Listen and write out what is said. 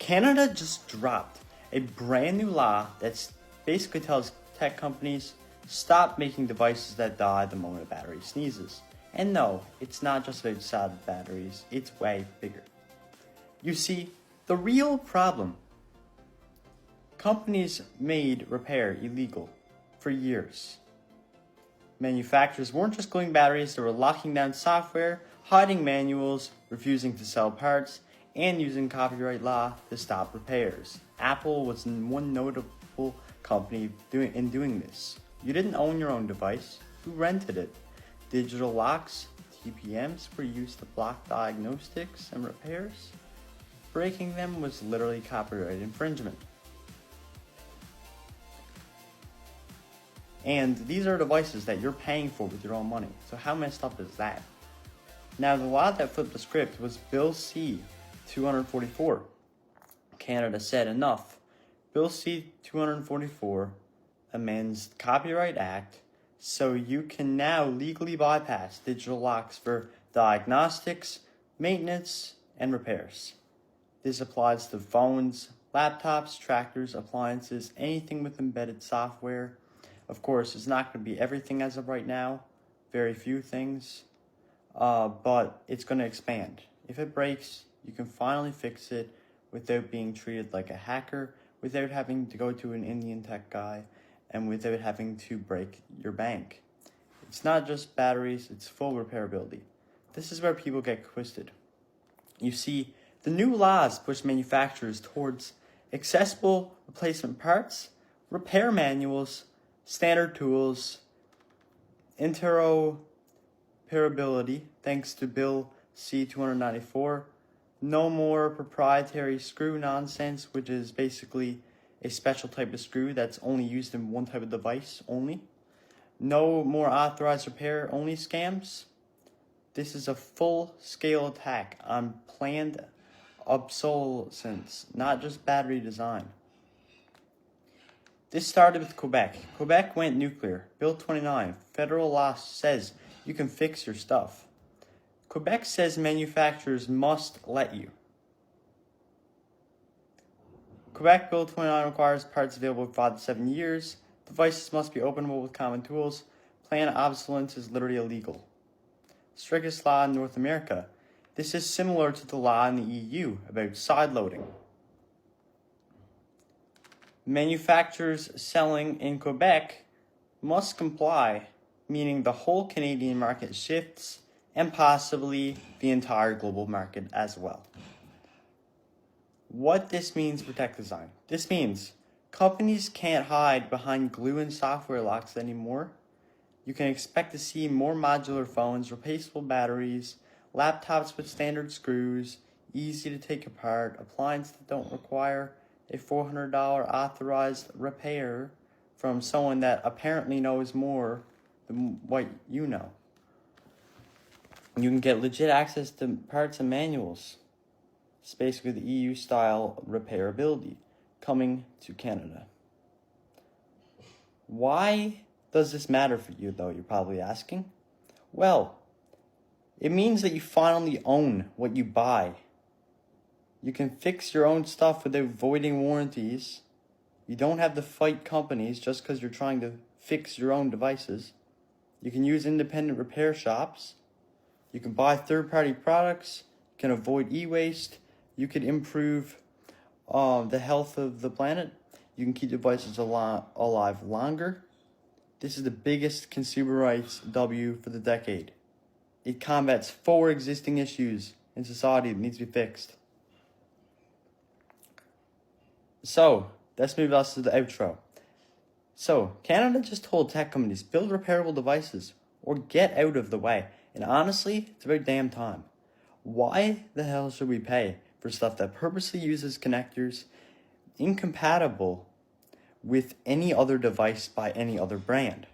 Canada just dropped a brand new law that basically tells tech companies stop making devices that die the moment a battery sneezes. And no, it's not just about solid batteries, it's way bigger. You see, the real problem, companies made repair illegal for years. Manufacturers weren't just cloning batteries, they were locking down software, hiding manuals, refusing to sell parts, and using copyright law to stop repairs. Apple was one notable company in doing this. You didn't own your own device, you rented it. Digital locks, TPMs, were used to block diagnostics and repairs. Breaking them was literally copyright infringement. And these are devices that you're paying for with your own money. So how messed up is that? Now, the law that flipped the script was Bill C-244. Canada said enough. Bill C-244 amends the Copyright Act so you can now legally bypass digital locks for diagnostics, maintenance, and repairs. This applies to phones, laptops, tractors, appliances, anything with embedded software. Of course, it's not going to be everything as of right now, very few things, but it's going to expand. If it breaks, you can finally fix it without being treated like a hacker, without having to go to an Indian tech guy, and without having to break your bank. It's not just batteries, it's full repairability. This is where people get twisted. You see, the new laws push manufacturers towards accessible replacement parts, repair manuals, standard tools, interoperability, thanks to Bill C-294, no more proprietary screw nonsense, which is basically a special type of screw that's only used in one type of device only. No more authorized repair only scams. This is a full-scale attack on planned obsolescence, not just battery design. This started with Quebec. Quebec went nuclear. Bill 29, federal law says you can fix your stuff. Quebec says manufacturers must let you. Quebec Bill 29 requires parts available for 5 to 7 years. Devices must be openable with common tools. Planned obsolescence is literally illegal. Strictest law in North America. This is similar to the law in the EU about sideloading. Manufacturers selling in Quebec must comply, meaning the whole Canadian market shifts and possibly the entire global market as well. What this means for tech design. This means companies can't hide behind glue and software locks anymore. You can expect to see more modular phones, replaceable batteries, laptops with standard screws, easy to take apart, appliances that don't require a $400 authorized repair from someone that apparently knows more than what you know. You can get legit access to parts and manuals. It's basically the EU-style repairability coming to Canada. Why does this matter for you, though, you're probably asking? Well, it means that you finally own what you buy. You can fix your own stuff without voiding warranties. You don't have to fight companies just because you're trying to fix your own devices. You can use independent repair shops. You can buy third-party products. You can avoid e-waste. You can improve the health of the planet. You can keep devices alive longer. This is the biggest consumer rights W for the decade. It combats 4 existing issues in society that needs to be fixed. So, let's move us to the outro. So, Canada just told tech companies, build repairable devices or get out of the way. And honestly, it's about damn time. Why the hell should we pay for stuff that purposely uses connectors incompatible with any other device by any other brand?